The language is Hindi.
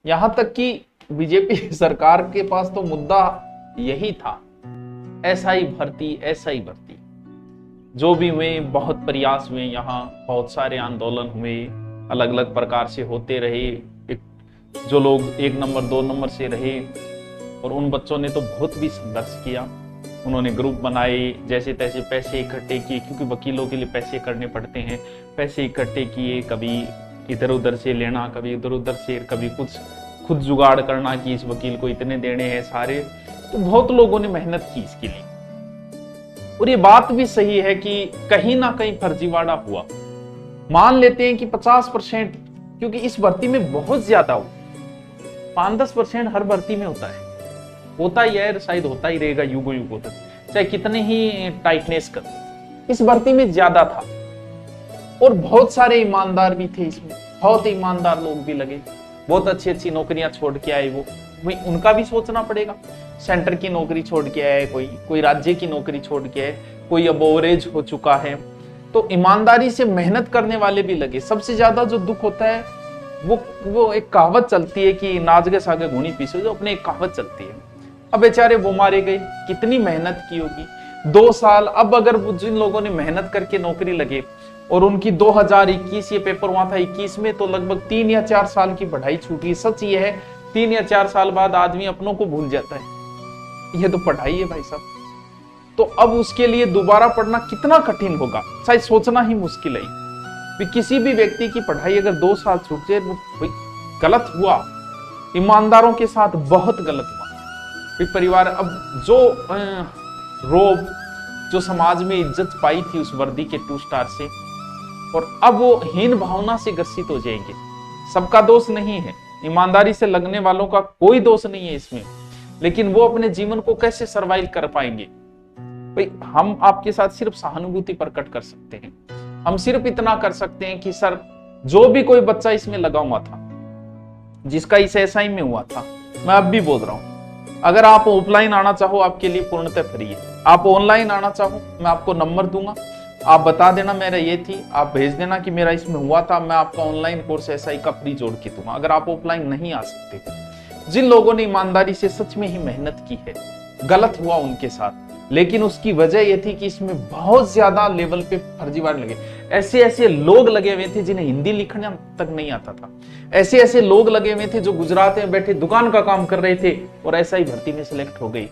यहां तक कि बीजेपी सरकार के पास तो मुद्दा यही था, एसआई भर्ती, एसआई भर्ती। जो भी हुए, बहुत प्रयास हुए, यहाँ बहुत सारे आंदोलन हुए, अलग अलग प्रकार से होते रहे। जो लोग 1 नंबर 2 नंबर से रहे, और उन बच्चों ने तो बहुत भी संघर्ष किया। उन्होंने ग्रुप बनाए, जैसे तैसे पैसे इकट्ठे किए, क्योंकि वकीलों के लिए पैसे करने पड़ते हैं। पैसे इकट्ठे किए, कभी इधर उधर से लेना, कभी इधर उधर से, कभी कुछ खुद जुगाड़ करना कि इस वकील को इतने देने हैं सारे। तो बहुत लोगों ने मेहनत की इसके लिए। और ये बात भी सही है कि कहीं ना कहीं फर्जीवाड़ा हुआ। मान लेते हैं कि 50%, क्योंकि इस भर्ती में बहुत ज्यादा हो, 5-10% हर भर्ती में होता है। होता ही है, शायद होता ही रहेगा युगों युगों तक, चाहे कितने ही टाइटनेस कर। इस भर्ती में ज्यादा था, और बहुत सारे ईमानदार भी थे इसमें, बहुत ईमानदार लोग भी लगे, बहुत अच्छी अच्छी नौकरियां छोड़ के आए। वो उनका भी सोचना पड़ेगा। सेंटर की नौकरी छोड़ के आए, कोई राज्य की नौकरी छोड़ के आए, कोई अब ओवरेज हो चुका है। तो ईमानदारी से मेहनत करने वाले भी लगे। सबसे ज्यादा जो दुख होता है, वो एक कहावत चलती है कि नाच के सागे घूनी पीछे, जो अपने एक कहावत चलती है। अब बेचारे वो मारे गए, कितनी मेहनत की होगी 2 साल। अब अगर जिन लोगों ने मेहनत करके नौकरी लगे, और उनकी 2021 ये पेपर हुआ था, 21 में तो लगभग 3 या 4 साल की पढ़ाई छूटी। सच ये है, 3 या 4 साल बाद आदमी अपनों को भूल जाता है। ये तो पढ़ाई है भाई साहब। तो अब उसके लिए दोबारा पढ़ना कितना कठिन होगा, शायद सोचना ही मुश्किल है। किसी भी व्यक्ति की पढ़ाई अगर 2 साल छूट जाए, वो गलत हुआ, ईमानदारों के साथ बहुत गलत हुआ। परिवार अब जो रोब, जो समाज में इज्जत पाई थी उस वर्दी के 2 स्टार से, और अब वो हीन भावना से ग्रसित हो जाएंगे। सबका दोष नहीं है, ईमानदारी से लगने वालों का कोई दोष नहीं है इसमें, लेकिन वो अपने जीवन को कैसे सर्वाइव कर पाएंगे। भाई हम आपके साथ सिर्फ सहानुभूति प्रकट कर सकते हैं। हम सिर्फ इतना कर सकते हैं कि सर, जो भी कोई बच्चा इसमें लगा हुआ था, जिसका इस एसआई में हुआ था, मैं अब भी बोल रहा हूं, अगर आप ऑफलाइन आना चाहो, आपके लिए पूर्णतः फ्री है। आप ऑनलाइन आना चाहो, मैं आपको नंबर दूंगा, आप बता देना मेरा ये थी, आप भेज देना कि मेरा इसमें हुआ था, मैं आपका ऑनलाइन कोर्स एसआई का फ्री जोड़ के दूंगा। अगर आप ऑफलाइन नहीं आ सकते, जिन लोगों ने ईमानदारी से सच में ही मेहनत की है, गलत हुआ उनके साथ, लेकिन उसकी वजह यह थी कि इसमें बहुत ज्यादा लेवल पे फर्जीवाड़े लगे। ऐसे ऐसे लोग लगे हुए थे जिन्हें हिंदी लिखना तक नहीं आता था। ऐसे ऐसे लोग लगे हुए थे जो गुजरात में बैठे दुकान का काम कर रहे थे और एसआई भर्ती में सिलेक्ट हो गए।